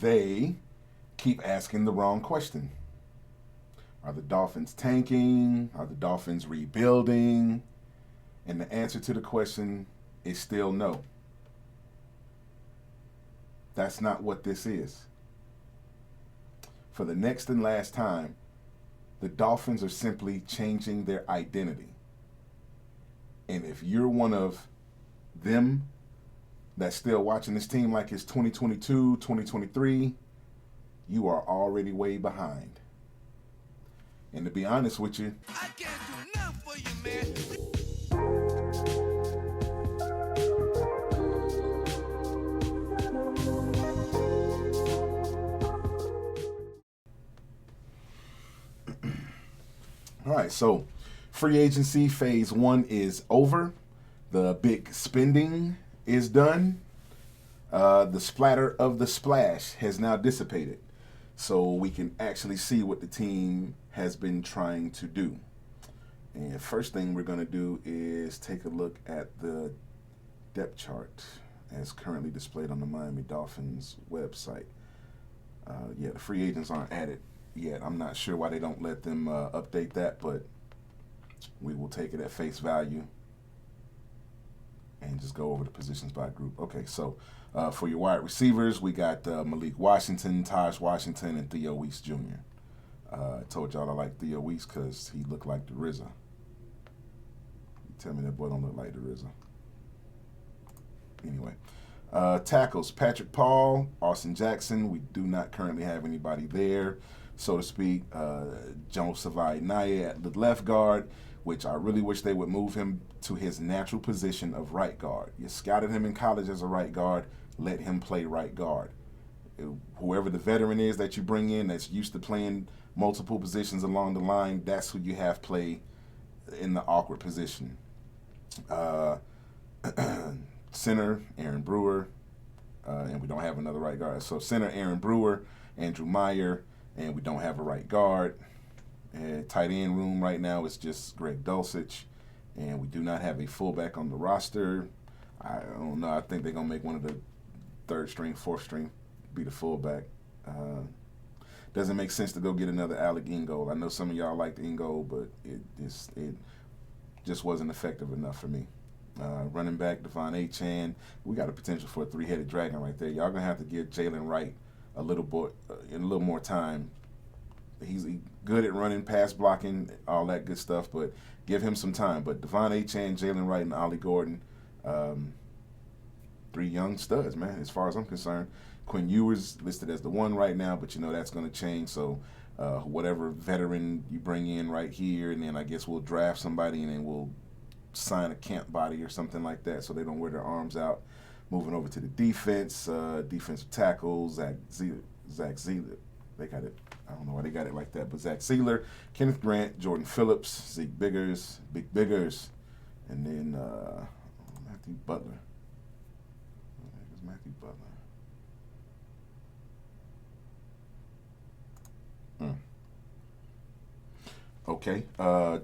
they keep asking the wrong question. Are the Dolphins tanking? Are the Dolphins rebuilding? And the answer to the question is still no. That's not what this is. For the next and last time, the Dolphins are simply changing their identity. And if you're one of them that's still watching this team like it's 2022, 2023, you are already way behind. And to be honest with you, I can't do nothing for you, man. All right, so free agency phase 1 is over. The big spending is done. The splatter of the splash has now dissipated. So we can actually see what the team has been trying to do. And first thing we're going to do is take a look at the depth chart as currently displayed on the Miami Dolphins website. Yeah, the free agents aren't added yet. I'm not sure why they don't let them update that, but we will take it at face value and just go over the positions by group. Okay, so for your wide receivers, we got Malik Washington, Taj Washington, and Theo Weiss Jr. I told y'all I like Theo Weiss because he looked like the RZA. You tell me that boy don't look like the RZA. Anyway, tackles, Patrick Paul, Austin Jackson. We do not currently have anybody there, so to speak. Joseph Naya at the left guard, which I really wish they would move him to his natural position of right guard. You scouted him in college as a right guard, let him play right guard. Whoever the veteran is that you bring in that's used to playing multiple positions along the line, that's who you have play in the awkward position. Center, Aaron Brewer, and we don't have another right guard. So center, Aaron Brewer, Andrew Meyer, and we don't have a right guard. Tight end room right now is just Greg Dulcich, and we do not have a fullback on the roster. I don't know. I think they're going to make one of the third string, fourth string be the fullback. Doesn't make sense to go get another Alec Ingold. I know some of y'all liked Ingold, but it just wasn't effective enough for me. Running back, Devon Achane. We got a potential for a three-headed dragon right there. Y'all going to have to give Jalen Wright a little more time. He's good at running, pass blocking, all that good stuff, but give him some time. But Devon Achane, Jalen Wright, and Ollie Gordon, three young studs, man, as far as I'm concerned. Quinn Ewers listed as the one right now, but you know that's going to change. So whatever veteran you bring in right here, and then I guess we'll draft somebody, and then we'll sign a camp body or something like that so they don't wear their arms out. Moving over to the defense, defensive tackles, Zach Zeeler. They got it. I don't know why they got it like that, but Zach Sealer, Kenneth Grant, Jordan Phillips, Zeke Biggers, Big Biggers, and then Matthew Butler. Who's Matthew Butler? Okay,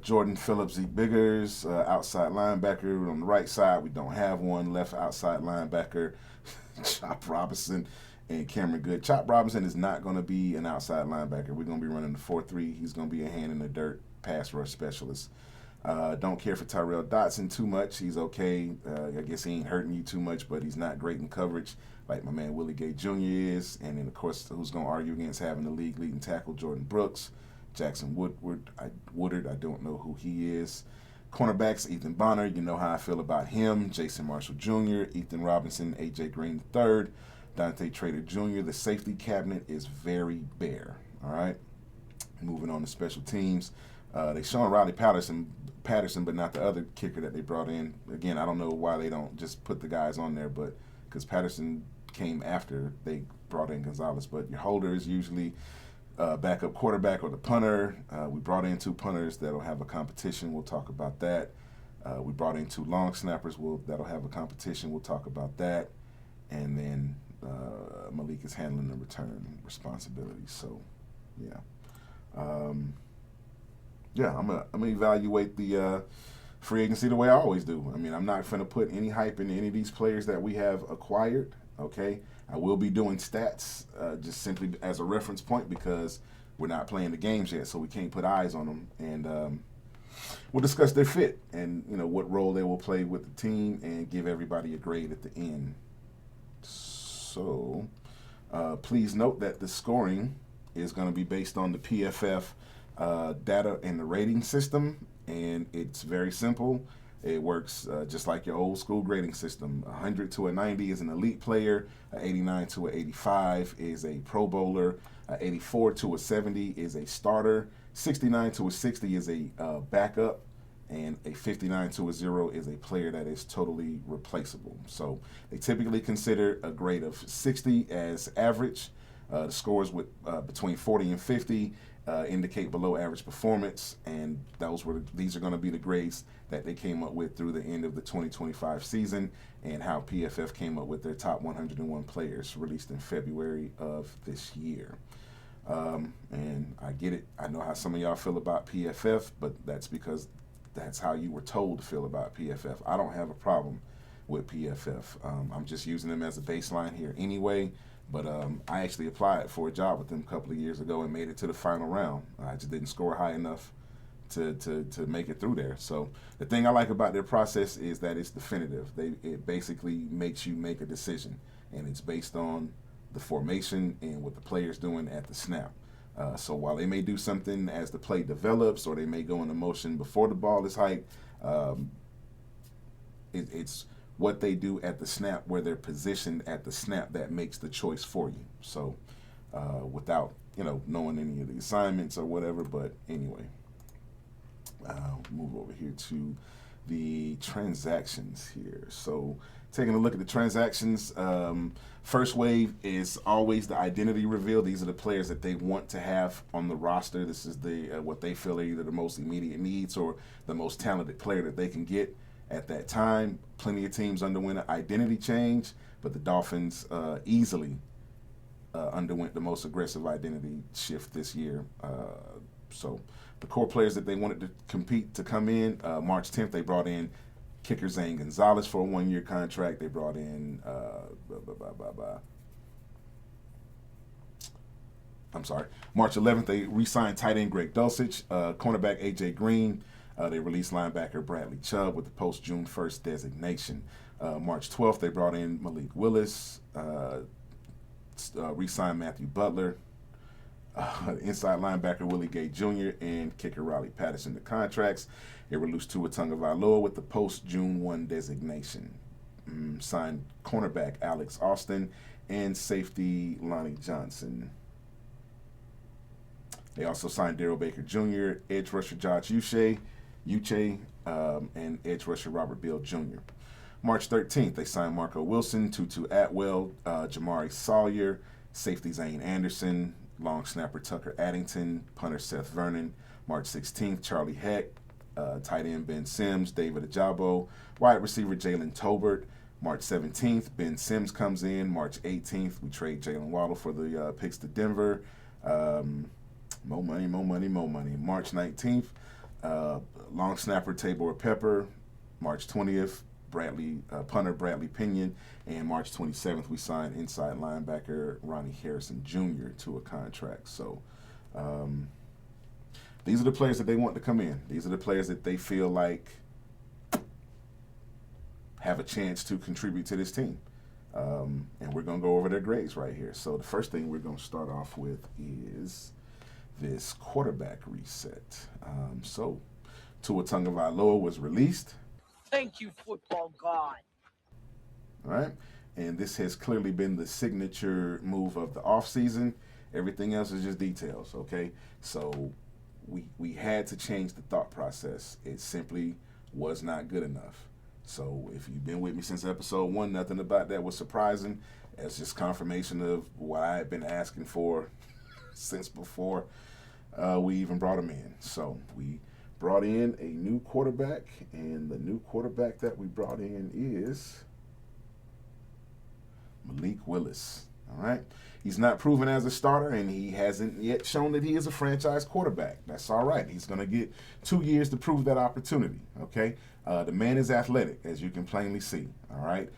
Jordan Phillips, Zeke Biggers, outside linebacker. On the right side, we don't have one. Left outside linebacker, Chop Robinson and Cameron Good. Chop Robinson is not going to be an outside linebacker. We're going to be running the 4-3. He's going to be a hand in the dirt pass rush specialist. Don't care for Tyrell Dotson too much. He's okay. I guess he ain't hurting you too much, but he's not great in coverage like my man Willie Gay Jr. is. And then, of course, who's going to argue against having the league leading tackle, Jordan Brooks. Jackson Woodard, I don't know who he is. Cornerbacks, Ethan Bonner, you know how I feel about him. Jason Marshall Jr., Ethan Robinson, A.J. Green III, Dante Trader Jr. The safety cabinet is very bare, all right? Moving on to special teams. They Sean Riley Patterson, but not the other kicker that they brought in. Again, I don't know why they don't just put the guys on there, but because Patterson came after they brought in Gonzalez. But your holder is usually backup quarterback or the punter. We brought in 2 punters that'll have a competition. We'll talk about that. We brought in 2 long snappers that'll have a competition. We'll talk about that. And then Malik is handling the return responsibilities. So, yeah. I'm gonna evaluate the free agency the way I always do. I mean, I'm not going to put any hype into any of these players that we have acquired, okay? I will be doing stats just simply as a reference point because we're not playing the games yet, so we can't put eyes on them. And we'll discuss their fit and what role they will play with the team and give everybody a grade at the end. So please note that the scoring is going to be based on the PFF data and the rating system, and it's very simple. It works just like your old school grading system. 100 to a 90 is an elite player. 89 to a 85 is a Pro Bowler. 84 to a 70 is a starter. 69 to a 60 is a backup. And a 59 to a 0 is a player that is totally replaceable. So they typically consider a grade of 60 as average. The scores with between 40 and 50 indicate below average performance, and these are going to be the grades that they came up with through the end of the 2025 season, and how PFF came up with their top 101 players released in February of this year. And I get it. I know how some of y'all feel about PFF, but that's because that's how you were told to feel about PFF. I don't have a problem with PFF. I'm just using them as a baseline here anyway. But I actually applied for a job with them a couple of years ago and made it to the final round. I just didn't score high enough to make it through there. So the thing I like about their process is that it's definitive. It basically makes you make a decision, and it's based on the formation and what the player's doing at the snap. So while they may do something as the play develops, or they may go into motion before the ball is hiked, it's what they do at the snap, where they're positioned at the snap, that makes the choice for you. So without knowing any of the assignments or whatever, but anyway, I'll move over here to the transactions here. So taking a look at the transactions, first wave is always the identity reveal. These are the players that they want to have on the roster. This is the what they feel are either the most immediate needs or the most talented player that they can get at that time. Plenty of teams underwent an identity change, but the Dolphins easily underwent the most aggressive identity shift this year. So the core players that they wanted to compete to come in, March 10th, they brought in kicker Zane Gonzalez for a one-year contract. They brought in March 11th, they re-signed tight end Greg Dulcich, cornerback A.J. Green. They released linebacker Bradley Chubb with the post-June 1st designation. March 12th, they brought in Malik Willis, re-signed Matthew Butler, inside linebacker Willie Gay Jr., and kicker Riley Patterson the contracts. They released Tua Out with the post-June 1 designation. Signed cornerback Alex Austin and safety Lonnie Johnson. They also signed Darrell Baker Jr., edge rusher Josh Uche, and edge rusher Robert Beal Jr. March 13th, they signed Marco Wilson, Tutu Atwell, Jamari Sawyer, safety Zane Anderson, long snapper Tucker Addington, punter Seth Vernon. March 16th, Charlie Heck, tight end Ben Sims, David Ajabo, wide receiver Jalen Tolbert. March 17th, Ben Sims comes in. March 18th, we trade Jalen Waddle for the picks to Denver. More money. March 19th, long snapper Tabor Pepper. March 20th, punter Bradley Pinion. And March 27th, we signed inside linebacker Ronnie Harrison Jr. to a contract. So these are the players that they want to come in. These are the players that they feel like have a chance to contribute to this team. And we're going to go over their grades right here. So the first thing we're going to start off with is this quarterback reset. So Tua Tagovailoa was released. Thank you, football god. All right. And this has clearly been the signature move of the offseason. Everything else is just details, okay? So we had to change the thought process. It simply was not good enough. So if you've been with me since episode 1, nothing about that was surprising. It's just confirmation of what I had been asking for since before we even brought him in. So we brought in a new quarterback, and the new quarterback that we brought in is Malik Willis. All right. He's not proven as a starter, and he hasn't yet shown that he is a franchise quarterback. That's all right. He's going to get 2 years to prove that opportunity, okay? The man is athletic, as you can plainly see, all right?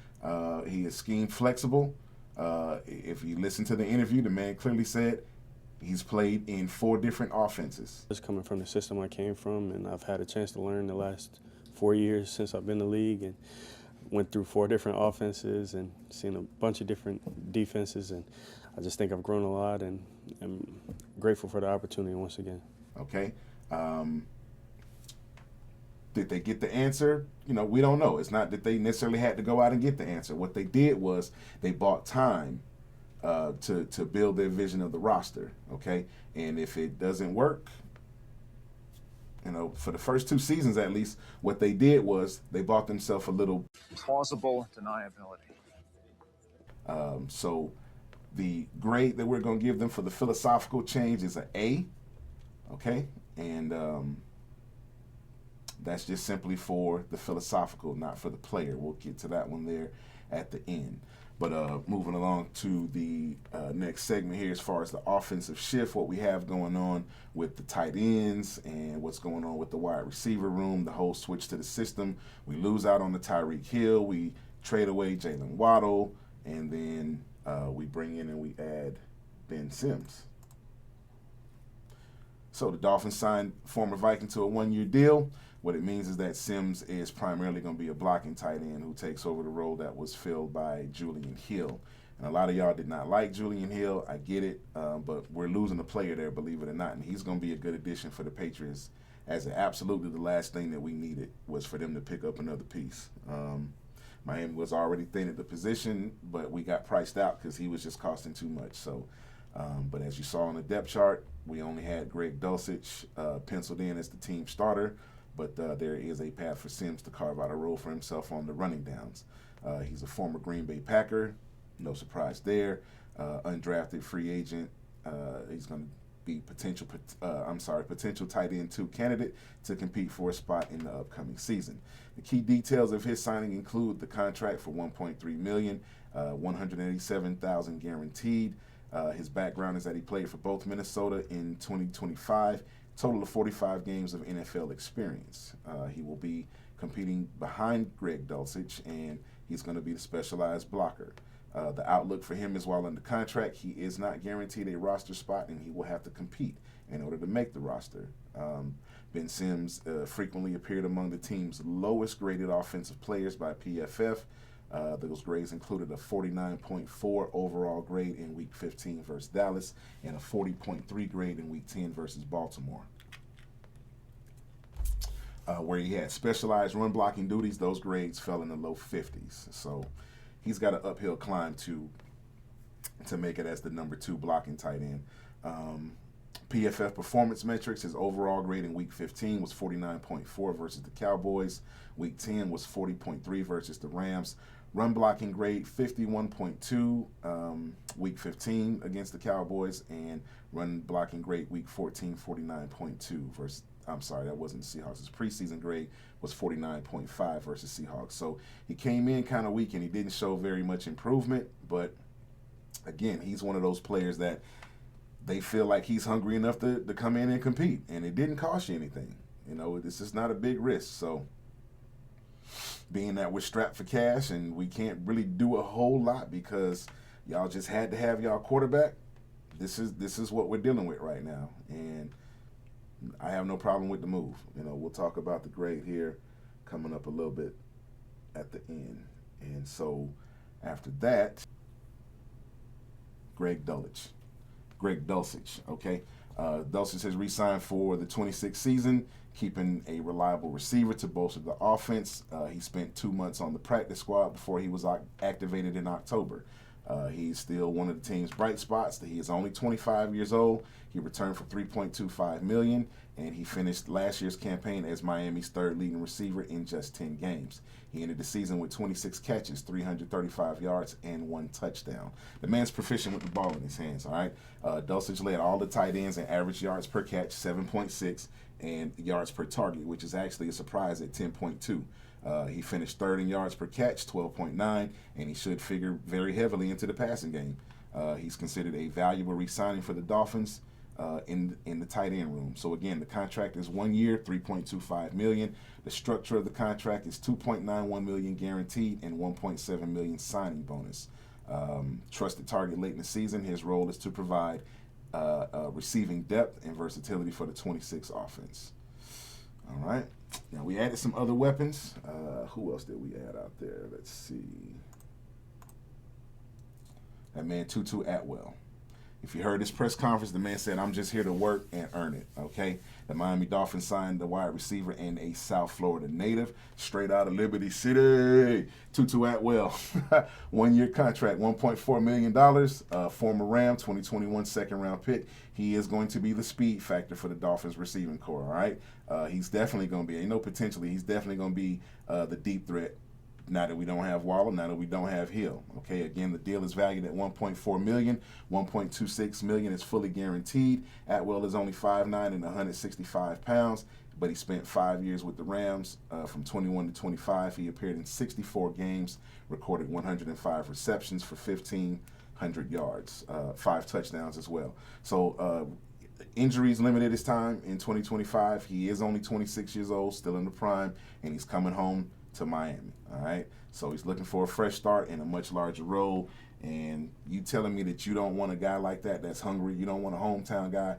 He is scheme flexible. If you listen to the interview, the man clearly said he's played in 4 different offenses. Just coming from the system I came from, and I've had a chance to learn the last 4 years since I've been in the league, and went through 4 different offenses and seen a bunch of different defenses, and I just think I've grown a lot, and I'm grateful for the opportunity once again. Okay. Did they get the answer? We don't know. It's not that they necessarily had to go out and get the answer. What they did was they bought time to build their vision of the roster, okay? And if it doesn't work, for the first 2 seasons at least, what they did was they bought themselves a little plausible deniability. So the grade that we're going to give them for the philosophical change is an A, okay? And that's just simply for the philosophical, not for the player. We'll get to that one there at the end. But moving along to the next segment here, as far as the offensive shift, what we have going on with the tight ends and what's going on with the wide receiver room, the whole switch to the system. We lose out on the Tyreek Hill. We trade away Jalen Waddle, and then we bring in and we add Ben Sims. So the Dolphins signed former Viking to a 1-year deal. What it means is that Sims is primarily going to be a blocking tight end who takes over the role that was filled by Julian Hill. And a lot of y'all did not like Julian Hill. I get it, but we're losing a player there, believe it or not, and he's going to be a good addition for the Patriots, as absolutely the last thing that we needed was for them to pick up another piece. Miami was already thin at the position, but we got priced out because he was just costing too much. So, but as you saw on the depth chart, we only had Greg Dulcich penciled in as the team starter. But there is a path for Sims to carve out a role for himself on the running downs. He's a former Green Bay Packer, no surprise there. Undrafted free agent. He's going to be potential tight end 2 candidate to compete for a spot in the upcoming season. The key details of his signing include the contract for $1.3 million, $187,000 guaranteed. His background is that he played for both Minnesota in 2025. Total of 45 games of NFL experience. He will be competing behind Greg Dulcich, and he's going to be the specialized blocker. The outlook for him is while under contract, he is not guaranteed a roster spot, and he will have to compete in order to make the roster. Ben Sims frequently appeared among the team's lowest graded offensive players by PFF. Those grades included a 49.4 overall grade in Week 15 versus Dallas and a 40.3 grade in Week 10 versus Baltimore. Where he had specialized run blocking duties, those grades fell in the low 50s. So he's got an uphill climb to make it as the number 2 blocking tight end. PFF performance metrics, his overall grade in Week 15 was 49.4 versus the Cowboys. Week 10 was 40.3 versus the Rams. Run blocking grade 51.2 Week 15 against the Cowboys, and run blocking grade Week 14 49.2 versus. I'm sorry, that wasn't the Seahawks. His preseason grade was 49.5 versus Seahawks. So he came in kind of weak and he didn't show very much improvement. But again, he's one of those players that they feel like he's hungry enough to come in and compete, and it didn't cost you anything. This is not a big risk. So being that we're strapped for cash and we can't really do a whole lot because y'all just had to have y'all quarterback, this is what we're dealing with right now. And I have no problem with the move. We'll talk about the grade here coming up a little bit at the end. And so after that, Greg Dulcich, okay? Dulcich has re-signed for the 26th season, keeping a reliable receiver to bolster the offense. He spent 2 months on the practice squad before he was activated in October. He's still one of the team's bright spots. He is only 25 years old. He returned for $3.25 million, and he finished last year's campaign as Miami's 3rd leading receiver in just 10 games. He ended the season with 26 catches, 335 yards, and 1 touchdown. The man's proficient with the ball in his hands, all right? Dulcich led all the tight ends in average yards per catch, 7.6, and yards per target, which is actually a surprise at 10.2. He finished 3rd in yards per catch, 12.9, and he should figure very heavily into the passing game. He's considered a valuable re-signing for the Dolphins in the tight end room. So again, the contract is 1 year, $3.25 million. The structure of the contract is $2.91 million guaranteed and $1.7 million signing bonus. Trusted target late in the season. His role is to provide receiving depth and versatility for the 26 offense. All right. Now, we added some other weapons. Who else did we add out there? Let's see. That man, Tua Out. If you heard this press conference, the man said, "I'm just here to work and earn it," okay? The Miami Dolphins signed the wide receiver and a South Florida native, straight out of Liberty City, Tua Out. 1 year contract, $1.4 million, former Ram, 2021 second-round pick. He is going to be the speed factor for the Dolphins receiving corps, all right? He's definitely going to be, potentially, he's definitely going to be the deep threat. Now that we don't have Waller, now that we don't have Hill. Okay, again, the deal is valued at $1.4 million. $1.26 million is fully guaranteed. Atwell is only 5'9" and 165 pounds, but he spent 5 years with the Rams. From 21 to 25, he appeared in 64 games, recorded 105 receptions for 1,500 yards, 5 touchdowns as well. So injuries limited his time in 2025. He is only 26 years old, still in the prime, and he's coming home to Miami. All right, so he's looking for a fresh start in a much larger role. And you telling me that you don't want a guy like that that's hungry, you don't want a hometown guy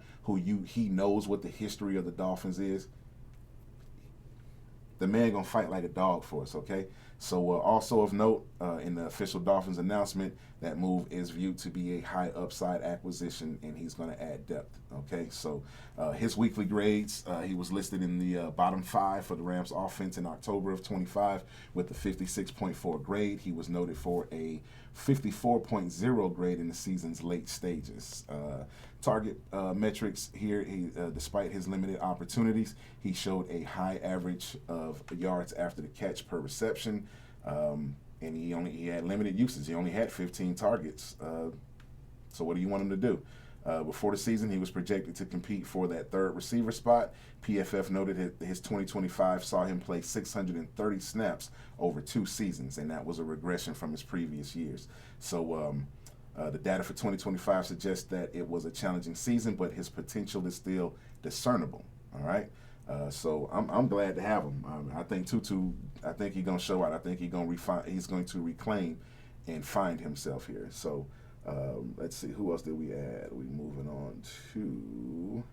he knows what the history of the Dolphins is. The man gonna fight like a dog for us, okay? So also of note, in the official Dolphins announcement, that move is viewed to be a high upside acquisition, and he's gonna add depth, okay? So his weekly grades, he was listed in the bottom 5 for the Rams offense in October of 25 with a 56.4 grade. He was noted for a 54.0 grade in the season's late stages. Target metrics here, despite his limited opportunities, he showed a high average of yards after the catch per reception, and he had limited uses. He only had 15 targets. So what do you want him to do? Before the season, he was projected to compete for that third receiver spot. PFF noted his 2025 saw him play 630 snaps over 2 seasons, and that was a regression from his previous years. So the data for 2025 suggests that it was a challenging season, but his potential is still discernible. All right. So I'm glad to have him. I think I think he's gonna show out. I think he's going to reclaim and find himself here. So let's see, who else did we add? We moving on to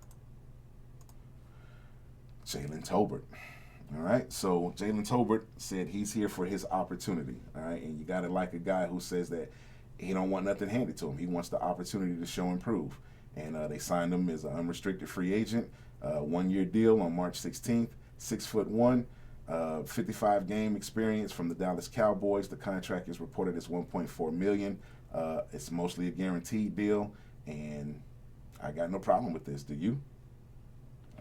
Jalen Tolbert. All right, so Jalen Tolbert said he's here for his opportunity. All right, and you gotta like a guy who says that he don't want nothing handed to him. He wants the opportunity to show and prove. And they signed him as an unrestricted free agent, 1 year deal on March 16th, 6'1", 55 game experience from the Dallas Cowboys. The contract is reported as $1.4 million. It's mostly a guaranteed deal, and I got no problem with this. Do you?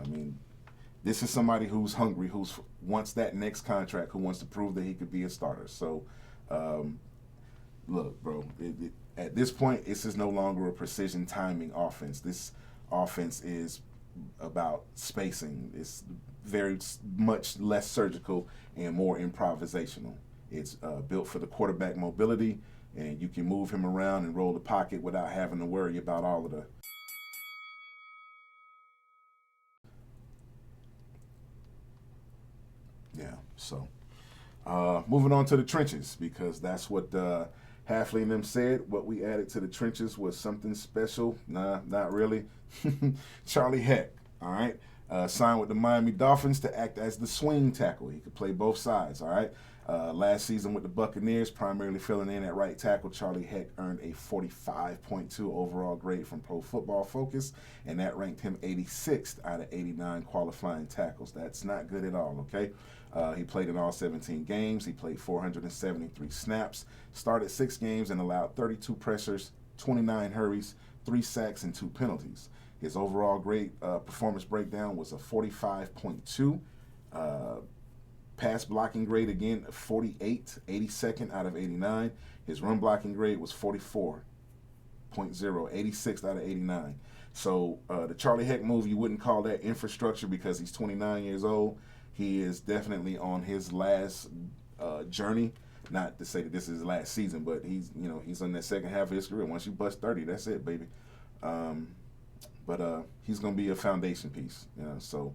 I mean, this is somebody who's hungry, who wants that next contract, who wants to prove that he could be a starter. So, look, bro, at this point, this is no longer a precision timing offense. This offense is about spacing. It's very much less surgical and more improvisational. It's built for the quarterback mobility, and you can move him around and roll the pocket without having to worry about all of the So moving on to the trenches, because that's what Halfley and them said. What we added to the trenches was something special. Nah, not really. Charlie Heck, all right, signed with the Miami Dolphins to act as the swing tackle. He could play both sides, all right. Last season with the Buccaneers, primarily filling in at right tackle, Charlie Heck earned a 45.2 overall grade from Pro Football Focus, and that ranked him 86th out of 89 qualifying tackles. That's not good at all, okay? He played in all 17 games. He played 473 snaps, started 6 games, and allowed 32 pressures, 29 hurries, 3 sacks, and 2 penalties. His overall grade performance breakdown was a 45.2. Pass blocking grade, again, 48, 82nd out of 89. His run blocking grade was 44.0, 86th out of 89. So the Charlie Heck move, you wouldn't call that infrastructure because he's 29 years old. He is definitely on his last journey. Not to say that this is his last season, but he's on that second half of his career. Once you bust 30, that's it, baby. But he's going to be a foundation piece. So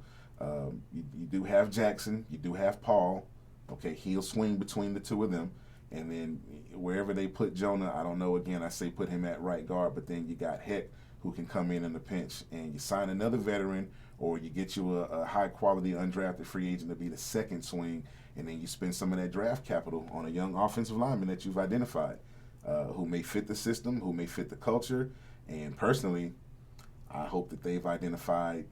you do have Jackson, you do have Paul. Okay, he'll swing between the two of them. And then wherever they put Jonah, I don't know. Again, I say put him at right guard, but then you got Heck, who can come in the pinch, and you sign another veteran, or you get you a high-quality undrafted free agent to be the second swing, and then you spend some of that draft capital on a young offensive lineman that you've identified, who may fit the system, who may fit the culture. And personally, I hope that they've identified.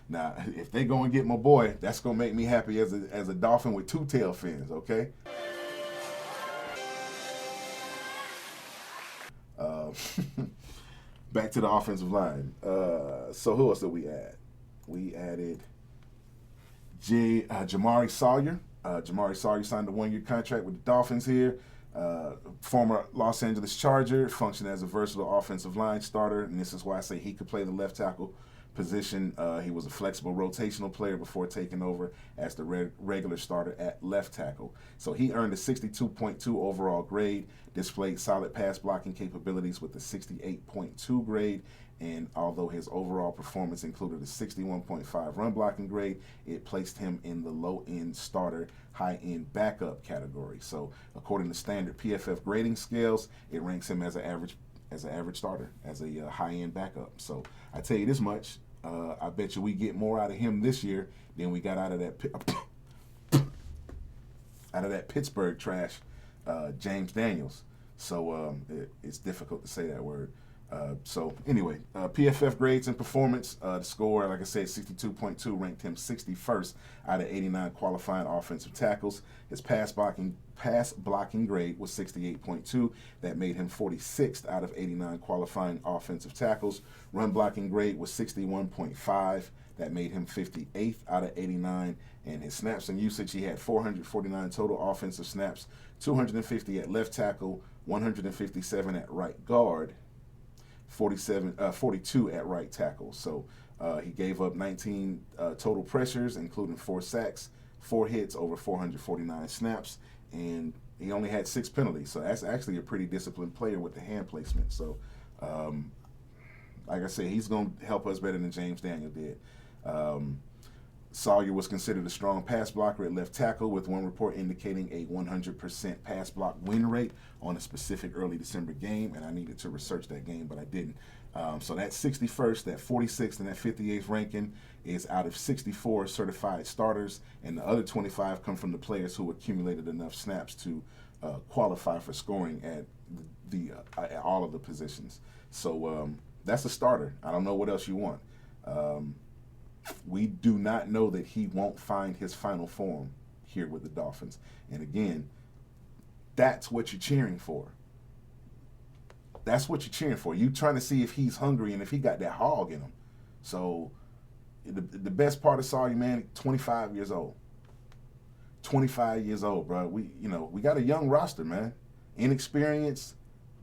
Now, if they go and get my boy, that's going to make me happy as a Dolphin with two tail fins, okay? Back to the offensive line. So who else did we add? We added Jamari Sawyer. Jamari Sawyer signed a one-year contract with the Dolphins here. Former Los Angeles Charger, functioned as a versatile offensive line starter, and this is why I say he could play the left tackle position. He was a flexible rotational player before taking over as the regular starter at left tackle. So he earned a 62.2 overall grade, displayed solid pass blocking capabilities with a 68.2 grade, and although his overall performance included a 61.5 run blocking grade, it placed him in the low-end starter, high-end backup category. So according to standard PFF grading scales, it ranks him as an average starter, as a high-end backup. So I tell you this much, I bet you we get more out of him this year than we got out of that Pittsburgh trash, James Daniels. So it's difficult to say that word. So anyway, PFF grades and performance, the score, like I said, 62.2, ranked him 61st out of 89 qualifying offensive tackles. His pass blocking grade was 68.2. That made him 46th out of 89 qualifying offensive tackles. Run blocking grade was 61.5. That made him 58th out of 89. And his snaps and usage, he had 449 total offensive snaps, 250 at left tackle, 157 at right guard, 42 at right tackle. So he gave up 19 total pressures, including 4 sacks, 4 hits over 449 snaps, and he only had 6 penalties. So that's actually a pretty disciplined player with the hand placement. So like I said, he's going to help us better than James Daniel did. Sawyer was considered a strong pass blocker at left tackle, with one report indicating a 100% pass block win rate on a specific early December game, and I needed to research that game, but I didn't. So that 61st, that 46th, and that 58th ranking is out of 64 certified starters, and the other 25 come from the players who accumulated enough snaps to qualify for scoring at at all of the positions. So that's a starter. I don't know what else you want. We do not know that he won't find his final form here with the Dolphins. And again, that's what you're cheering for. That's what you're cheering for. You're trying to see if he's hungry and if he got that hog in him. So the best part of Sawyer, man, 25 years old. 25 years old, bro. We got a young roster, man. Inexperienced,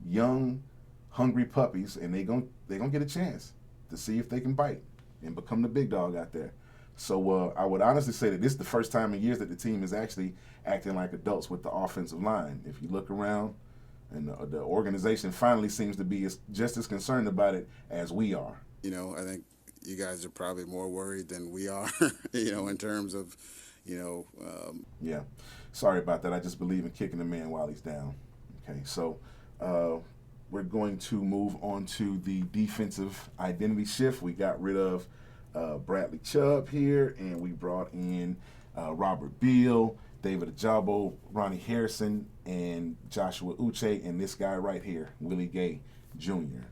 young, hungry puppies, and they're gonna get a chance to see if they can bite and become the big dog out there. So I would honestly say that this is the first time in years that the team is actually acting like adults with the offensive line. If you look around, and the organization finally seems to be just as concerned about it as we are. I think you guys are probably more worried than we are, in terms of, Yeah. Sorry about that. I just believe in kicking the man while he's down. Okay, so we're going to move on to the defensive identity shift. We got rid of Bradley Chubb here, and we brought in Robert Beal, David Ajabo, Ronnie Harrison, and Joshua Uche, and this guy right here, Willie Gay Jr.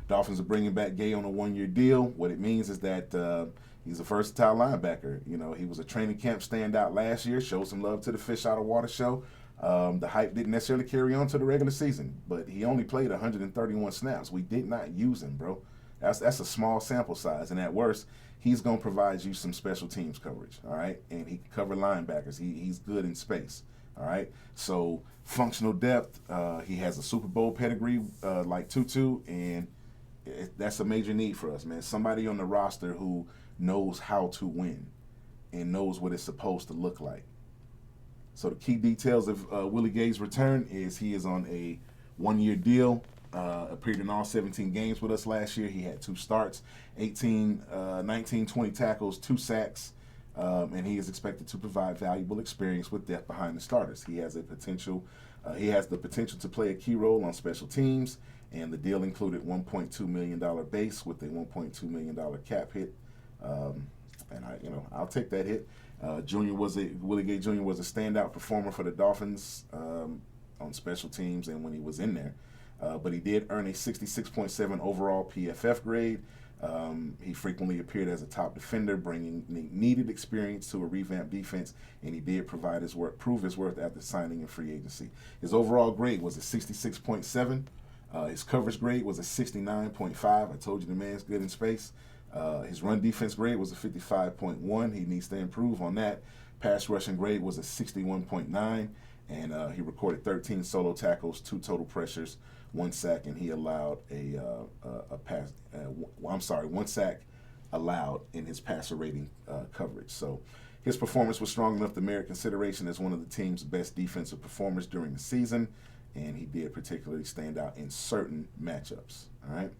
Dolphins are bringing back Gay on a one-year deal. What it means is that he's a versatile linebacker. He was a training camp standout last year, showed some love to the Fish Out of Water show. The hype didn't necessarily carry on to the regular season, but he only played 131 snaps. We did not use him, bro. That's a small sample size, and at worst, he's going to provide you some special teams coverage, all right? And he can cover linebackers. He's good in space, all right? So functional depth, he has a Super Bowl pedigree like Tutu, and that's a major need for us, man. Somebody on the roster who knows how to win and knows what it's supposed to look like. So the key details of Willie Gay's return is he is on a one-year deal, appeared in all 17 games with us last year. He had 2 starts, 19, 20 tackles, 2 sacks, and he is expected to provide valuable experience with depth behind the starters. He has the potential to play a key role on special teams, and the deal included $1.2 million base with a $1.2 million cap hit. And I'll take that hit. Willie Gay Jr. was a standout performer for the Dolphins on special teams and when he was in there. But he did earn a 66.7 overall PFF grade. He frequently appeared as a top defender, bringing needed experience to a revamped defense, and he did prove his worth after signing in free agency. His overall grade was a 66.7. His coverage grade was a 69.5. I told you the man's good in space. His run defense grade was a 55.1. He needs to improve on that. Pass rushing grade was a 61.9, and he recorded 13 solo tackles, 2 total pressures, 1 sack, and he allowed one sack allowed in his passer rating coverage. So his performance was strong enough to merit consideration as one of the team's best defensive performers during the season, and he did particularly stand out in certain matchups. All right.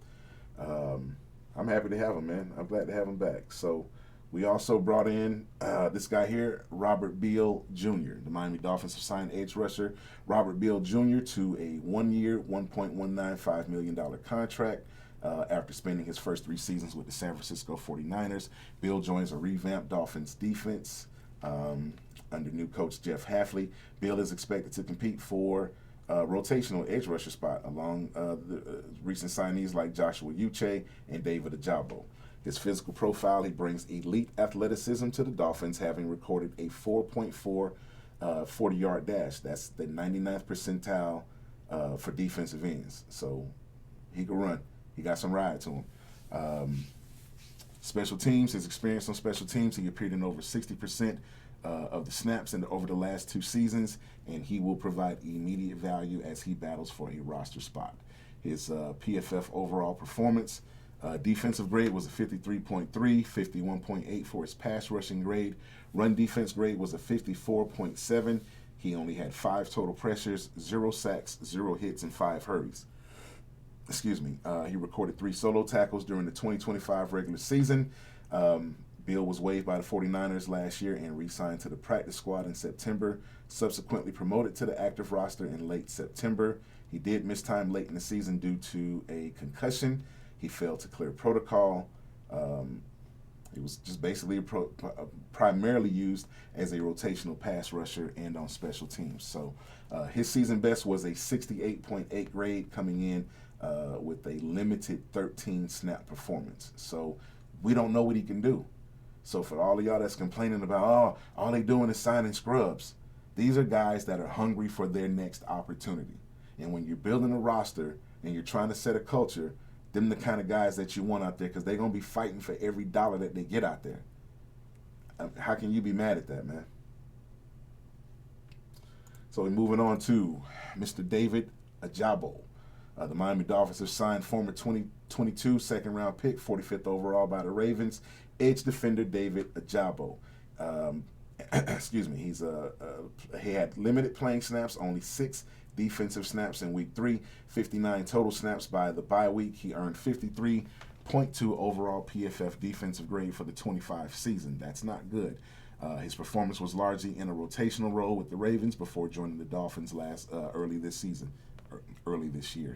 I'm happy to have him, man. I'm glad to have him back. So we also brought in this guy here, Robert Beal Jr. The Miami Dolphins have signed edge rusher Robert Beal Jr. to a 1-year, $1.195 million contract. After spending his first 3 seasons with the San Francisco 49ers, Beal joins a revamped Dolphins defense under new coach Jeff Hafley. Beal is expected to compete for rotational edge rusher spot along the recent signees like Joshua Uche and David Ajabo. His physical profile, he brings elite athleticism to the Dolphins, having recorded a 4.4 40-yard dash. That's the 99th percentile for defensive ends. So he can run. He got some ride to him. Special teams, his experience on special teams, he appeared in over 60% of the snaps over the last 2 seasons, and he will provide immediate value as he battles for a roster spot. His PFF overall performance, defensive grade was a 53.3, 51.8 for his pass rushing grade. Run defense grade was a 54.7. He only had 5 total pressures, 0 sacks, 0 hits, and 5 hurries. He recorded 3 solo tackles during the 2025 regular season. Beal was waived by the 49ers last year and re-signed to the practice squad in September, subsequently promoted to the active roster in late September. He did miss time late in the season due to a concussion. He failed to clear protocol. He was just basically primarily used as a rotational pass rusher and on special teams. So his season best was a 68.8 grade, coming in with a limited 13 snap performance. So we don't know what he can do. So for all of y'all that's complaining about, oh, all they doing is signing scrubs, these are guys that are hungry for their next opportunity. And when you're building a roster and you're trying to set a culture, them the kind of guys that you want out there, because they're going to be fighting for every dollar that they get out there. How can you be mad at that, man? So we're moving on to Mr. David Ajabo. The Miami Dolphins have signed former 2022 second-round pick, 45th overall by the Ravens, edge defender David Ajabo. He had limited playing snaps, only 6 defensive snaps in week 3, 59 total snaps by the bye week. He earned 53.2 overall PFF defensive grade for the 25 season. That's not good. His performance was largely in a rotational role with the Ravens before joining the Dolphins early this year.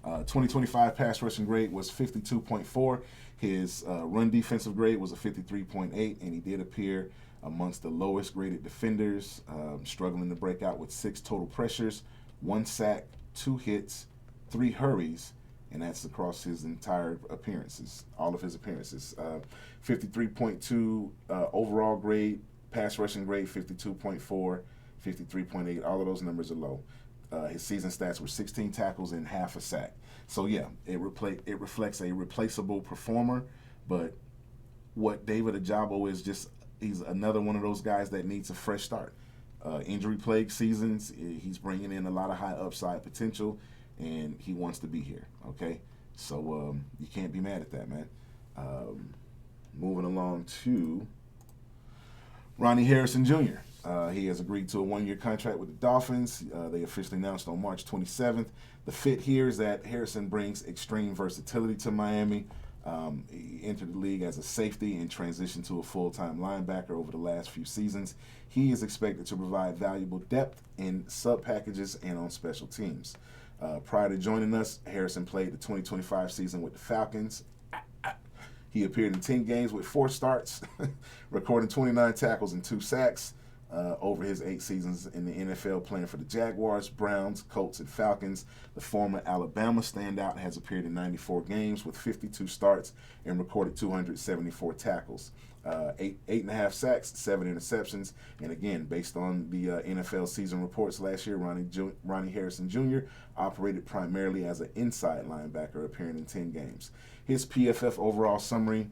2025 pass rushing grade was 52.4. His run defensive grade was a 53.8, and he did appear amongst the lowest graded defenders, struggling to break out with 6 total pressures, 1 sack, 2 hits, 3 hurries, and that's across his entire appearances, all of his appearances. 53.2 overall grade, pass rushing grade 52.4, 53.8, all of those numbers are low. His season stats were 16 tackles and half a sack. So yeah, it reflects a replaceable performer, but what David Ajabo is just, he's another one of those guys that needs a fresh start. Injury-plagued seasons, he's bringing in a lot of high upside potential, and he wants to be here, okay? So you can't be mad at that, man. Moving along to Ronnie Harrison Jr. He has agreed to a 1-year contract with the Dolphins. They officially announced on March 27th. The fit here is that Harrison brings extreme versatility to Miami. He entered the league as a safety and transitioned to a full-time linebacker over the last few seasons. He is expected to provide valuable depth in sub-packages and on special teams. Prior to joining us, Harrison played the 2025 season with the Falcons. He appeared in 10 games with 4 starts, recording 29 tackles and 2 sacks over his 8 seasons in the NFL, playing for the Jaguars, Browns, Colts, and Falcons. The former Alabama standout has appeared in 94 games with 52 starts and recorded 274 tackles. 8.5 sacks, 7 interceptions, and again, based on the NFL season reports last year, Ronnie Harrison Jr. operated primarily as an inside linebacker, appearing in 10 games. His PFF overall summary: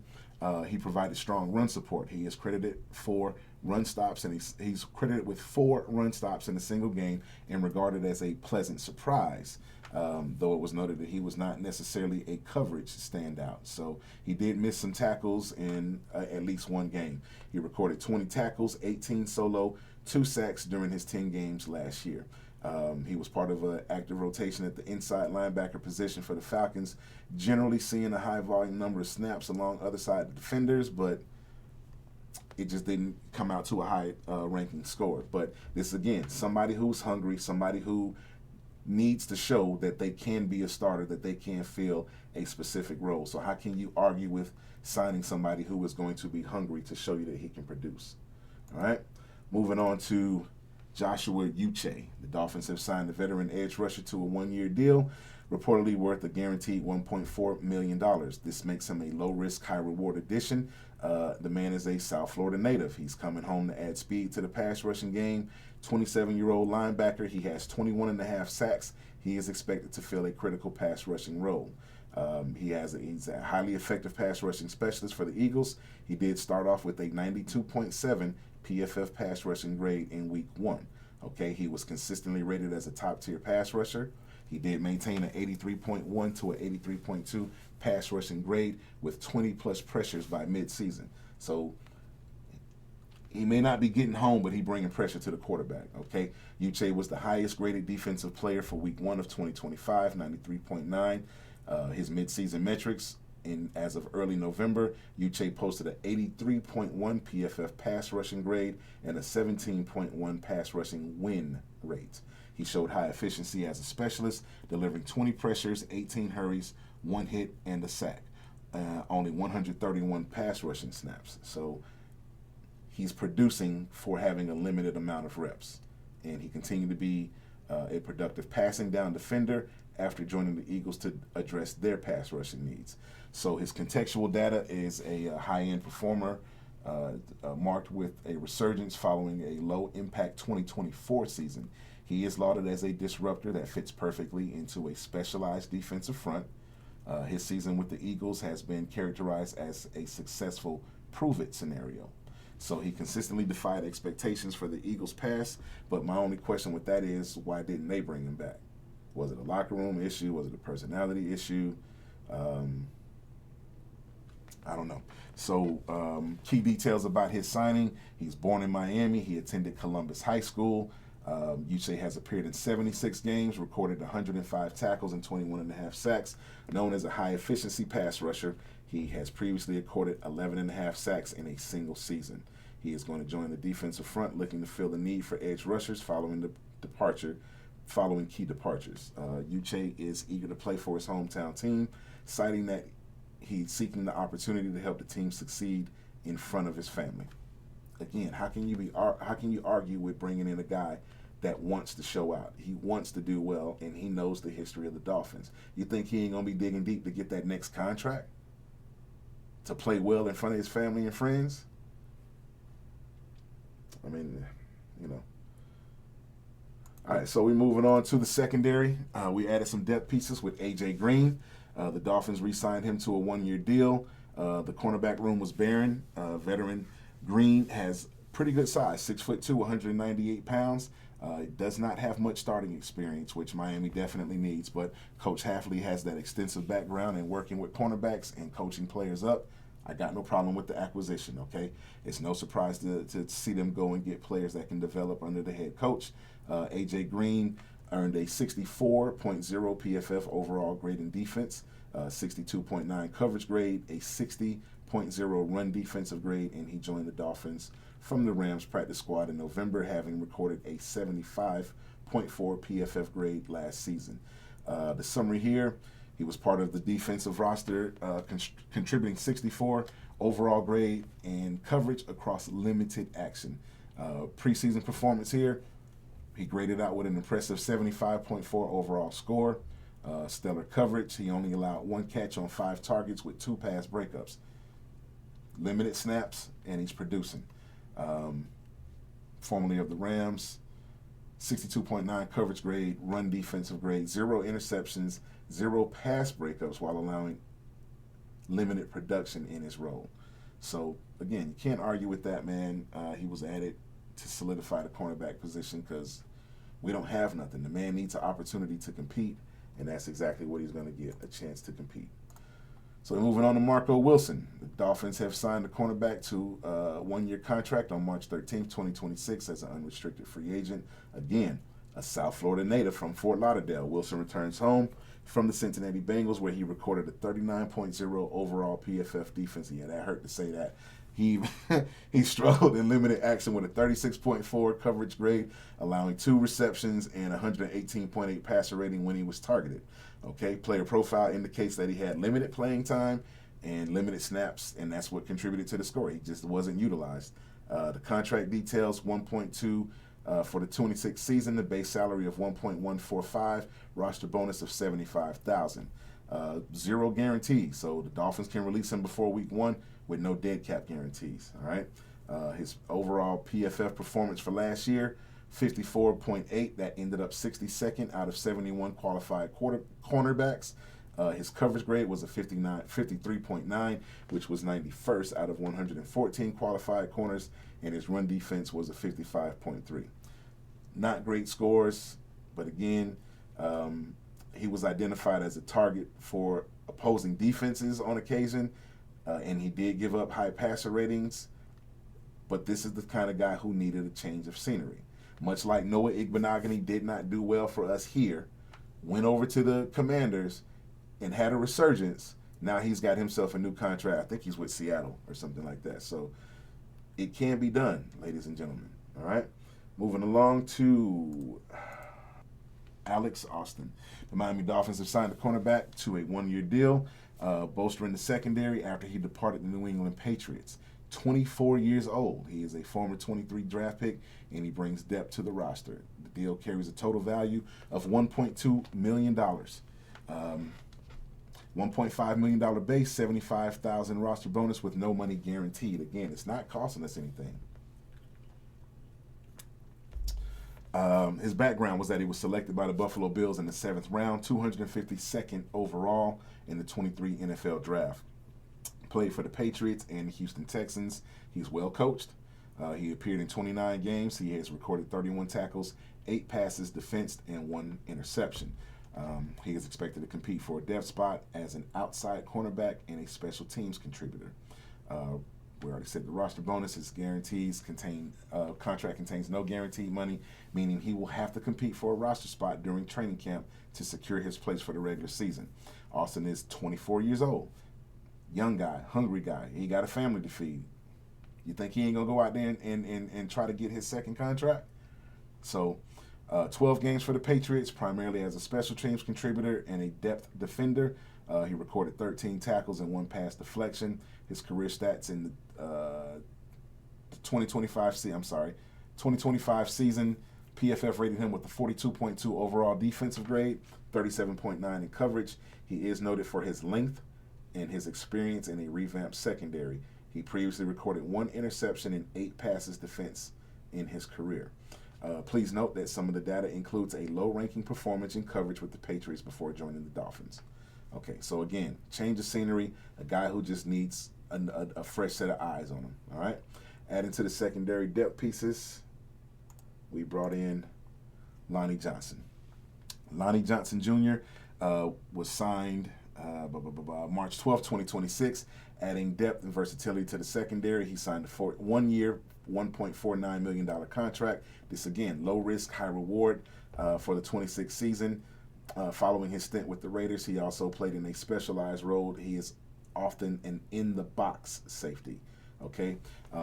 he provided strong run support. He is credited for run stops, and he's credited with 4 run stops in a single game, and regarded as a pleasant surprise. Though it was noted that he was not necessarily a coverage standout. So he did miss some tackles in at least one game. He recorded 20 tackles, 18 solo, 2 sacks during his 10 games last year. He was part of an active rotation at the inside linebacker position for the Falcons, generally seeing a high volume number of snaps along other side defenders, but it just didn't come out to a high ranking score. But this, again, somebody who's hungry, somebody who needs to show that they can be a starter, that they can fill a specific role. So how can you argue with signing somebody who is going to be hungry to show you that he can produce? All right, moving on to Joshua Uche. The Dolphins have signed the veteran edge rusher to a 1-year deal, reportedly worth a guaranteed $1.4 million. This makes him a low-risk, high-reward addition. The man is a South Florida native. He's coming home to add speed to the pass rushing game. 27-year-old linebacker. He has 21.5 sacks. He is expected to fill a critical pass rushing role. He's a highly effective pass rushing specialist for the Eagles. He did start off with a 92.7 PFF pass rushing grade in week 1. Okay, he was consistently rated as a top-tier pass rusher. He did maintain an 83.1 to an 83.2 pass rushing grade with 20-plus pressures by mid-season. So he may not be getting home, but he's bringing pressure to the quarterback, okay? Uche was the highest-graded defensive player for week 1 of 2025, 93.9. His mid-season metrics, as of early November, Uche posted an 83.1 PFF pass rushing grade and a 17.1 pass rushing win rate. He showed high efficiency as a specialist, delivering 20 pressures, 18 hurries, 1 hit, and a sack. Only 131 pass rushing snaps. So he's producing for having a limited amount of reps. And he continued to be a productive passing down defender after joining the Eagles to address their pass rushing needs. So his contextual data is a high-end performer, marked with a resurgence following a low-impact 2024 season. He is lauded as a disruptor that fits perfectly into a specialized defensive front. His season with the Eagles has been characterized as a successful prove-it scenario. So he consistently defied expectations for the Eagles' pass, but my only question with that is, why didn't they bring him back? Was it a locker room issue? Was it a personality issue? I don't know. So key details about his signing: he's born in Miami. He attended Columbus High School. Uche has appeared in 76 games, recorded 105 tackles and 21.5 sacks. Known as a high-efficiency pass rusher, he has previously recorded 11.5 sacks in a single season. He is going to join the defensive front, looking to fill the need for edge rushers following key departures. Uche is eager to play for his hometown team, citing that he's seeking the opportunity to help the team succeed in front of his family. Again, how can you argue with bringing in a guy that wants to show out? He wants to do well, and he knows the history of the Dolphins. You think he ain't gonna be digging deep to get that next contract, to play well in front of his family and friends? I mean, you know. All right, so we're moving on to the secondary. We added some depth pieces with A.J. Green. The Dolphins re-signed him to a 1-year deal. The cornerback room was barren. Veteran Green has pretty good size, 6'2", 198 pounds. Does not have much starting experience, which Miami definitely needs, but Coach Hafley has that extensive background in working with cornerbacks and coaching players up. I got no problem with the acquisition, okay? It's no surprise to see them go and get players that can develop under the head coach. A.J. Green earned a 64.0 PFF overall grade in defense, 62.9 coverage grade, a 60.0 run defensive grade, and he joined the Dolphins from the Rams practice squad in November, having recorded a 75.4 PFF grade last season. The summary here, he was part of the defensive roster, contributing 64 overall grade and coverage across limited action. Preseason performance here, he graded out with an impressive 75.4 overall score. Stellar coverage. He only allowed 1 catch on 5 targets with 2 pass breakups. Limited snaps, and he's producing. Formerly of the Rams, 62.9 coverage grade, run defensive grade, 0 interceptions, 0 pass breakups while allowing limited production in his role. So, again, you can't argue with that, man. He was added to solidify the cornerback position because we don't have nothing. The man needs an opportunity to compete, and that's exactly what he's going to get, a chance to compete. So moving on to Marco Wilson. The Dolphins have signed the cornerback to a 1-year contract on March 13th, 2026 as an unrestricted free agent. Again, a South Florida native from Fort Lauderdale. Wilson returns home from the Cincinnati Bengals, where he recorded a 39.0 overall PFF defense. Yeah, that hurt to say that. He struggled in limited action with a 36.4 coverage grade, allowing 2 receptions and 118.8 passer rating when he was targeted. Okay, player profile indicates that he had limited playing time and limited snaps, and that's what contributed to the score. He just wasn't utilized. The contract details 1.2 for the 26th season, the base salary of 1.145, roster bonus of $75,000. 0 guarantees, so the Dolphins can release him before week 1 with no dead cap guarantees. All right. His overall PFF performance for last year, 54.8. That ended up 62nd out of 71 qualified cornerbacks. His coverage grade was a 53.9, which was 91st out of 114 qualified corners, and his run defense was a 55.3. Not great scores, but again, he was identified as a target for opposing defenses on occasion, and he did give up high passer ratings, but this is the kind of guy who needed a change of scenery. Much like Noah Igbenogany did not do well for us here, went over to the Commanders and had a resurgence. Now he's got himself a new contract. I think he's with Seattle or something like that. So it can be done, ladies and gentlemen. All right? Moving along to Alex Austin. The Miami Dolphins have signed the cornerback to a 1-year deal, bolstering the secondary after he departed the New England Patriots. 24 years old. He is a former 23 draft pick, and he brings depth to the roster. The deal carries a total value of $1.2 million. $1.5 million base, $75,000 roster bonus with no money guaranteed. Again, it's not costing us anything. His background was that he was selected by the Buffalo Bills in the 7th round, 252nd overall in the 23 NFL draft. Played for the Patriots and Houston Texans. He's well coached. He appeared in 29 games. He has recorded 31 tackles, 8 passes defensed, and 1 interception. He is expected to compete for a depth spot as an outside cornerback and a special teams contributor. We already said the roster bonus is guarantees contract contains no guaranteed money, meaning he will have to compete for a roster spot during training camp to secure his place for the regular season. Austin is 24 years old. Young guy, hungry guy. He got a family to feed. You think he ain't going to go out there and try to get his second contract? So 12 games for the Patriots, primarily as a special teams contributor and a depth defender. He recorded 13 tackles and 1 pass deflection. His career stats in the 2025 season, PFF rated him with a 42.2 overall defensive grade, 37.9 in coverage. He is noted for his length and his experience in a revamped secondary. He previously recorded 1 interception and 8 passes defense in his career. Please note that some of the data includes a low-ranking performance in coverage with the Patriots before joining the Dolphins. Okay, so again, change of scenery, a guy who just needs a fresh set of eyes on him, all right? Adding to the secondary depth pieces, we brought in Lonnie Johnson. Lonnie Johnson Jr. Was signed March 12, 2026, adding depth and versatility to the secondary. He signed a 1-year, $1.49 million contract. This, again, low risk, high reward. for the 26th season. Following his stint with the Raiders, he also played in a specialized role. He is often an in-the-box safety. Okay,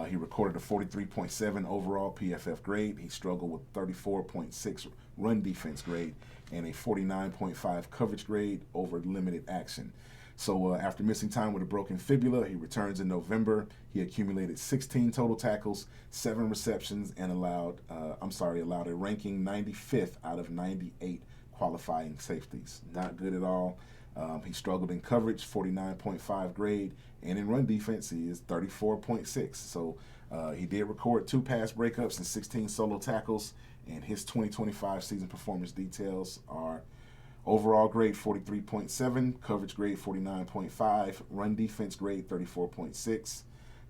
he recorded a 43.7 overall PFF grade. He struggled with 34.6 run defense grade and a 49.5 coverage grade over limited action. So after missing time with a broken fibula, he returns in November. He accumulated 16 total tackles, 7 receptions, and allowed a ranking 95th out of 98 qualifying safeties. Not good at all. He struggled in coverage, 49.5 grade, and in run defense, he is 34.6. So he did record 2 pass breakups and 16 solo tackles, and his 2025 season performance details are overall grade 43.7, coverage grade 49.5, run defense grade 34.6,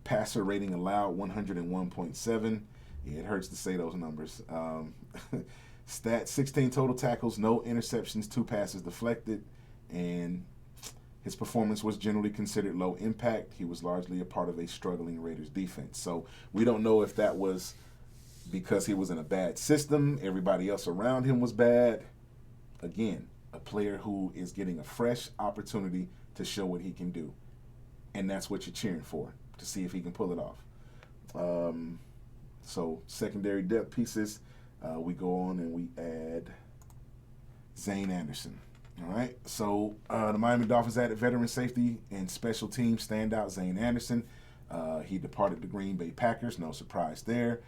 passer rating allowed 101.7. Yeah, it hurts to say those numbers. Stats, 16 total tackles, no interceptions, 2 passes deflected, and his performance was generally considered low impact. He was largely a part of a struggling Raiders defense. So we don't know if that was because he was in a bad system, everybody else around him was bad. Again, a player who is getting a fresh opportunity to show what he can do. And that's what you're cheering for, to see if he can pull it off. So secondary depth pieces, we go on and we add Zane Anderson. All right, so the Miami Dolphins added veteran safety and special team standout Zane Anderson. He departed the Green Bay Packers, no surprise there.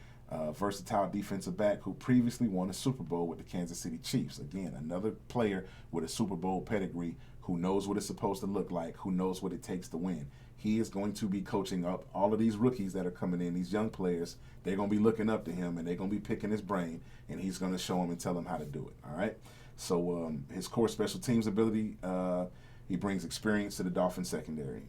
Versatile defensive back who previously won a Super Bowl with the Kansas City Chiefs. Again, another player with a Super Bowl pedigree who knows what it's supposed to look like, who knows what it takes to win. He is going to be coaching up all of these rookies that are coming in, these young players. They're going to be looking up to him, and they're going to be picking his brain, and he's going to show them and tell them how to do it, all right? So his core special teams ability, he brings experience to the Dolphins secondary.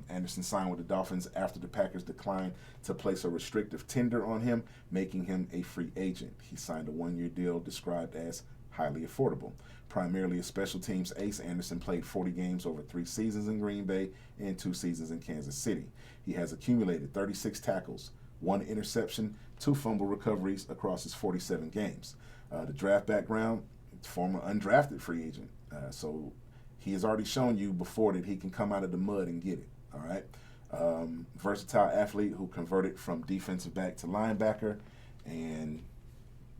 Anderson signed with the Dolphins after the Packers declined to place a restrictive tender on him, making him a free agent. He signed a 1-year deal described as highly affordable. Primarily a special teams ace, Anderson played 40 games over 3 seasons in Green Bay and 2 seasons in Kansas City. He has accumulated 36 tackles, 1 interception, 2 fumble recoveries across his 47 games. The draft background, former undrafted free agent. So he has already shown you before that he can come out of the mud and get it, all right? Versatile athlete who converted from defensive back to linebacker and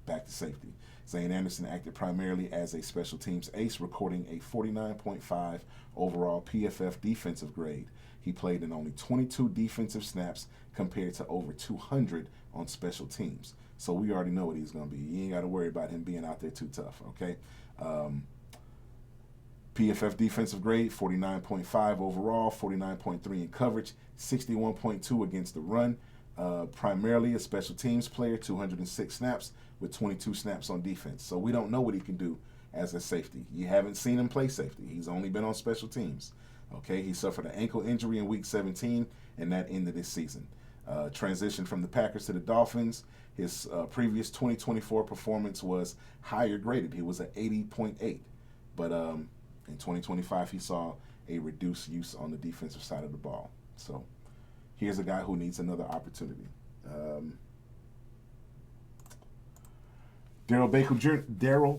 back to safety. Zane Anderson acted primarily as a special teams ace, recording a 49.5 overall PFF defensive grade. He played in only 22 defensive snaps compared to over 200 on special teams. So we already know what he's going to be. You ain't got to worry about him being out there too tough, okay? PFF defensive grade, 49.5 overall, 49.3 in coverage, 61.2 against the run. Primarily a special teams player, 206 snaps with 22 snaps on defense. So we don't know what he can do as a safety. You haven't seen him play safety. He's only been on special teams. Okay, he suffered an ankle injury in Week 17, and that ended his season. Transition from the Packers to the Dolphins. His previous 2024 performance was higher graded. He was at 80.8. But in 2025, he saw a reduced use on the defensive side of the ball. So here's a guy who needs another opportunity. Darrell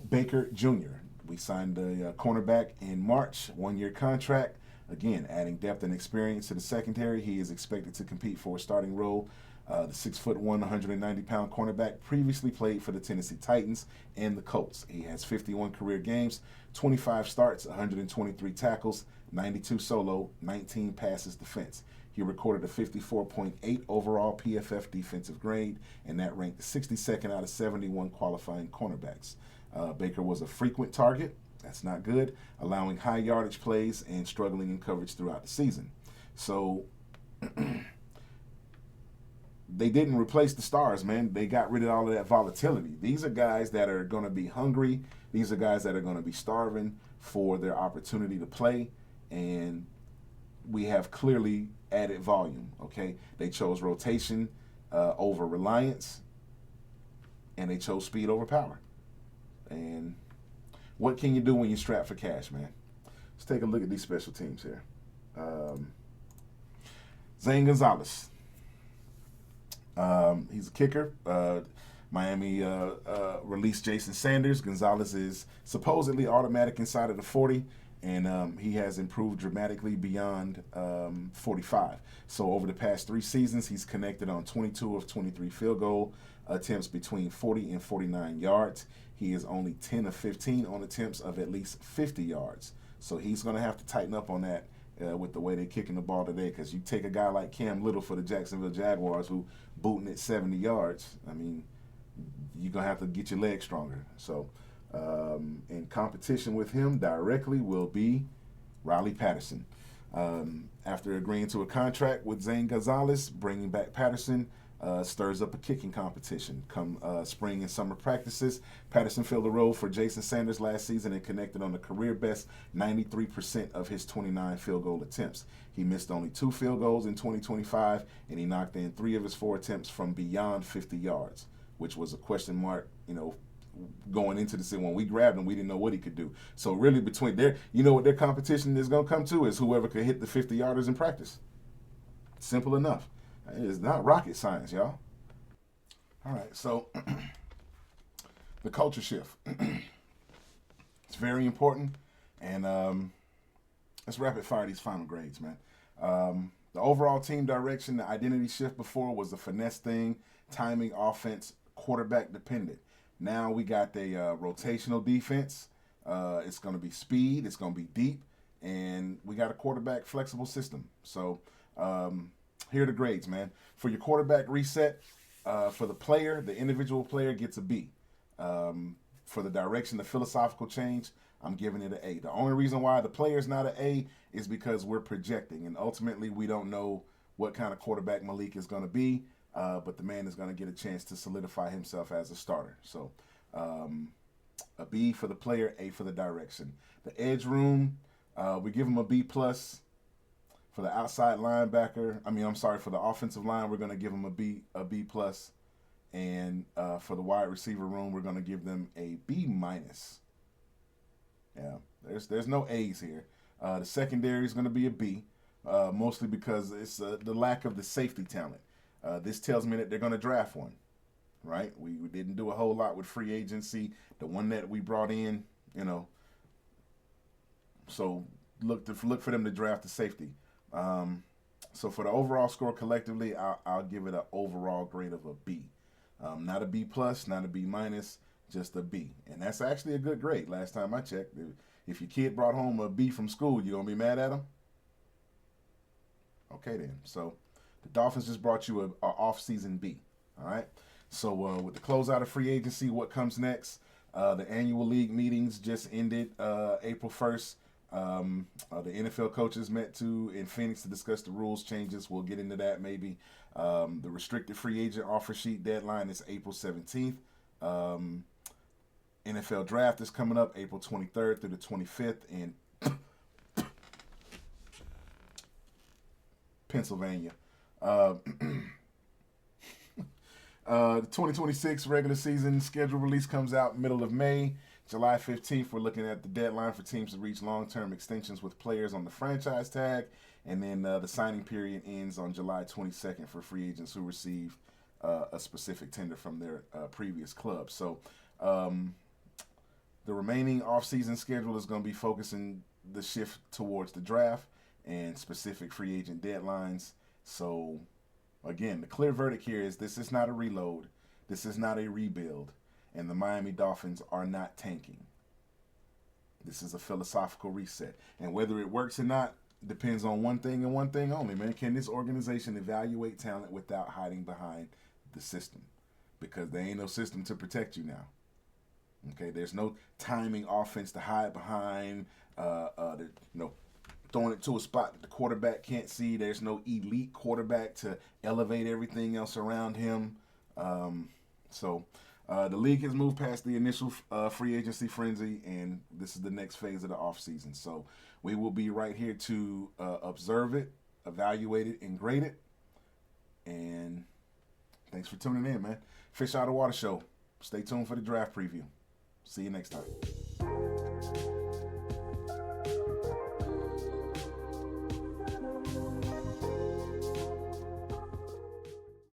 Baker Jr. We signed a cornerback in March, 1-year contract. Again, adding depth and experience to the secondary. He is expected to compete for a starting role. The 6'1", 190-pound cornerback previously played for the Tennessee Titans and the Colts. He has 51 career games, 25 starts, 123 tackles, 92 solo, 19 passes defense. He recorded a 54.8 overall PFF defensive grade, and that ranked 62nd out of 71 qualifying cornerbacks. Baker was a frequent target. That's not good, allowing high yardage plays and struggling in coverage throughout the season. So they didn't replace the stars, man. They got rid of all of that volatility. These are guys that are going to be hungry. These are guys that are going to be starving for their opportunity to play, and we have clearly added volume, okay? They chose rotation over reliance, and they chose speed over power. And what can you do when you're strapped for cash, man? Let's take a look at these special teams here. Zane Gonzalez. He's a kicker. Miami released Jason Sanders. Gonzalez is supposedly automatic inside of the 40, and he has improved dramatically beyond 45. So over the past 3 seasons, he's connected on 22 of 23 field goal attempts between 40 and 49 yards. He is only 10 of 15 on attempts of at least 50 yards. So he's going to have to tighten up on that with the way they're kicking the ball today, because you take a guy like Cam Little for the Jacksonville Jaguars who booting at 70 yards, I mean, you're going to have to get your legs stronger. So in competition with him directly will be Riley Patterson. After agreeing to a contract with Zane Gonzalez, bringing back Patterson stirs up a kicking competition. Come spring and summer practices, Patterson filled the role for Jason Sanders last season and connected on the career best 93% of his 29 field goal attempts. He missed only 2 field goals in 2025, and he knocked in 3 of his 4 attempts from beyond 50 yards, which was a question mark, going into the season. When we grabbed him, we didn't know what he could do. So really between their, what their competition is going to come to is whoever could hit the 50-yarders in practice. Simple enough. It is not rocket science, y'all. All right, so the culture shift. It's very important, and let's rapid fire these final grades, man. The overall team direction, the identity shift before was a finesse thing, timing, offense, quarterback dependent. Now we got the rotational defense. It's going to be speed. It's going to be deep. And we got a quarterback flexible system. So here are the grades, man. For your quarterback reset, for the player, the individual player gets a B. For the direction, the philosophical change, I'm giving it an A. The only reason why the player's not an A is because we're projecting. And ultimately, we don't know what kind of quarterback Malik is going to be. But the man is going to get a chance to solidify himself as a starter. So a B for the player, A for the direction. The edge room, we give him a B+. For the outside linebacker, for the offensive line, we're going to give him a B+. And for the wide receiver room, we're going to give them a B-. Yeah, there's no A's here. The secondary is going to be a B, mostly because it's the lack of the safety talent. This tells me that they're going to draft one, right? We didn't do a whole lot with free agency. The one that we brought in, so look for them to draft a safety. So for the overall score collectively, I'll give it an overall grade of a B. Not a B+, not a B-, just a B. And that's actually a good grade. Last time I checked, if your kid brought home a B from school, you going to be mad at him? Okay then. So the Dolphins just brought you a off-season B, all right? So with the closeout of free agency, what comes next? The annual league meetings just ended April 1st. The NFL coaches met in Phoenix to discuss the rules changes. We'll get into that maybe. The restricted free agent offer sheet deadline is April 17th. NFL draft is coming up April 23rd through the 25th in Pennsylvania. The 2026 regular season schedule release comes out middle of May. July 15th, we're looking at the deadline for teams to reach long-term extensions with players on the franchise tag. And then the signing period ends on July 22nd for free agents who receive a specific tender from their previous club. So the remaining off-season schedule is going to be focusing the shift towards the draft and specific free agent deadlines. So, again, the clear verdict here is this is not a reload. This is not a rebuild. And the Miami Dolphins are not tanking. This is a philosophical reset. And whether it works or not depends on one thing and one thing only, man. Can this organization evaluate talent without hiding behind the system? Because there ain't no system to protect you now. Okay, there's no timing offense to hide behind, throwing it to a spot that the quarterback can't see. There's no elite quarterback to elevate everything else around him. So the league has moved past the initial free agency frenzy, and this is the next phase of the offseason. So we will be right here to observe it, evaluate it, and grade it. And thanks for tuning in, man. Fish Out of Water Show. Stay tuned for the draft preview. See you next time.